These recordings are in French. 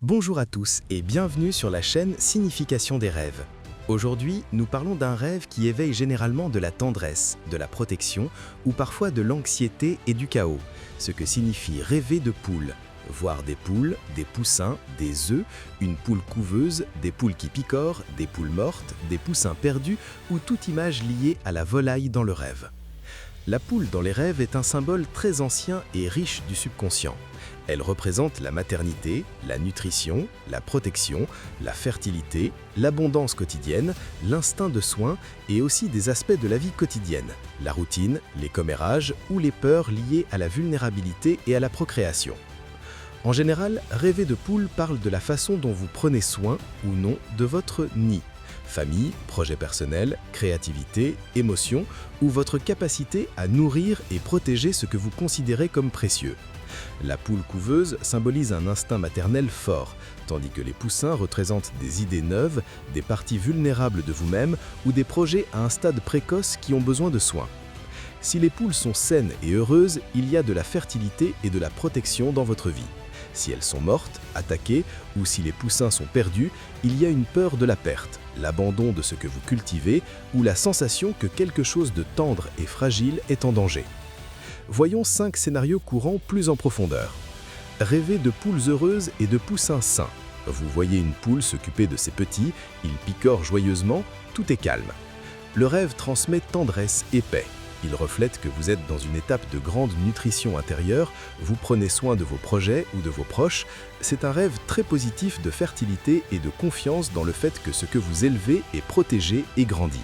Bonjour à tous et bienvenue sur la chaîne Signification des rêves. Aujourd'hui, nous parlons d'un rêve qui éveille généralement de la tendresse, de la protection ou parfois de l'anxiété et du chaos, ce que signifie rêver de poules. Voir des poules, des poussins, des œufs, une poule couveuse, des poules qui picorent, des poules mortes, des poussins perdus ou toute image liée à la volaille dans le rêve. La poule dans les rêves est un symbole très ancien et riche du subconscient. Elle représente la maternité, la nutrition, la protection, la fertilité, l'abondance quotidienne, l'instinct de soin et aussi des aspects de la vie quotidienne, la routine, les commérages ou les peurs liées à la vulnérabilité et à la procréation. En général, rêver de poule parle de la façon dont vous prenez soin ou non de votre nid. Famille, projet personnel, créativité, émotion ou votre capacité à nourrir et protéger ce que vous considérez comme précieux. La poule couveuse symbolise un instinct maternel fort, tandis que les poussins représentent des idées neuves, des parties vulnérables de vous-même ou des projets à un stade précoce qui ont besoin de soins. Si les poules sont saines et heureuses, il y a de la fertilité et de la protection dans votre vie. Si elles sont mortes, attaquées ou si les poussins sont perdus, il y a une peur de la perte, l'abandon de ce que vous cultivez ou la sensation que quelque chose de tendre et fragile est en danger. Voyons 5 scénarios courants plus en profondeur. Rêver de poules heureuses et de poussins sains. Vous voyez une poule s'occuper de ses petits, ils picorent joyeusement, tout est calme. Le rêve transmet tendresse et paix. Il reflète que vous êtes dans une étape de grande nutrition intérieure, vous prenez soin de vos projets ou de vos proches. C'est un rêve très positif de fertilité et de confiance dans le fait que ce que vous élevez est protégé et grandit.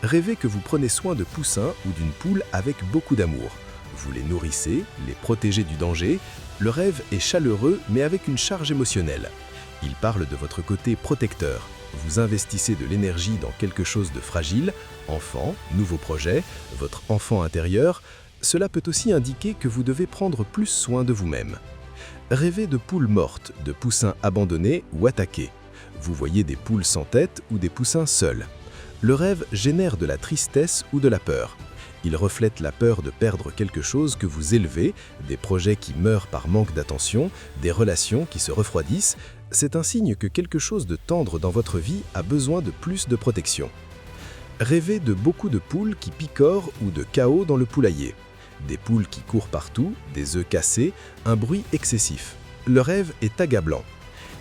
Rêvez que vous prenez soin de poussins ou d'une poule avec beaucoup d'amour. Vous les nourrissez, les protégez du danger. Le rêve est chaleureux mais avec une charge émotionnelle. Il parle de votre côté protecteur. Vous investissez de l'énergie dans quelque chose de fragile, enfant, nouveau projet, votre enfant intérieur. Cela peut aussi indiquer que vous devez prendre plus soin de vous-même. Rêvez de poules mortes, de poussins abandonnés ou attaqués. Vous voyez des poules sans tête ou des poussins seuls. Le rêve génère de la tristesse ou de la peur. Il reflète la peur de perdre quelque chose que vous élevez, des projets qui meurent par manque d'attention, des relations qui se refroidissent. C'est un signe que quelque chose de tendre dans votre vie a besoin de plus de protection. Rêvez de beaucoup de poules qui picorent ou de chaos dans le poulailler. Des poules qui courent partout, des œufs cassés, un bruit excessif. Le rêve est accablant.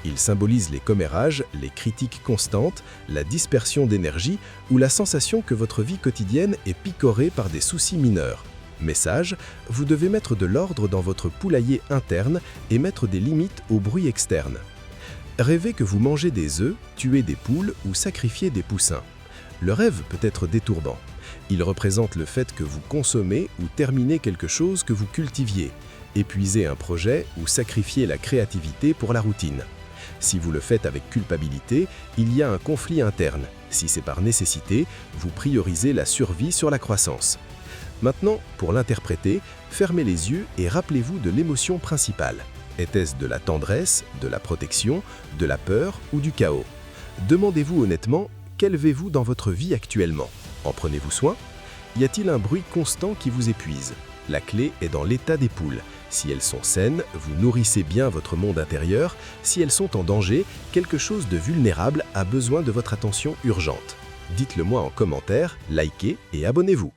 Il symbolise les commérages, les critiques constantes, la dispersion d'énergie ou la sensation que votre vie quotidienne est picorée par des soucis mineurs. Message, vous devez mettre de l'ordre dans votre poulailler interne et mettre des limites au bruit externe. Rêvez que vous mangez des œufs, tuez des poules ou sacrifiez des poussins. Le rêve peut être déturbant. Il représente le fait que vous consommez ou terminez quelque chose que vous cultiviez, épuisez un projet ou sacrifiez la créativité pour la routine. Si vous le faites avec culpabilité, il y a un conflit interne. Si c'est par nécessité, vous priorisez la survie sur la croissance. Maintenant, pour l'interpréter, fermez les yeux et rappelez-vous de l'émotion principale. Était-ce de la tendresse, de la protection, de la peur ou du chaos? Demandez-vous honnêtement, qu'élevez-vous dans votre vie actuellement? En prenez-vous soin? Y a-t-il un bruit constant qui vous épuise? La clé est dans l'état des poules. Si elles sont saines, vous nourrissez bien votre monde intérieur. Si elles sont en danger, quelque chose de vulnérable a besoin de votre attention urgente. Dites-le moi en commentaire, likez et abonnez-vous.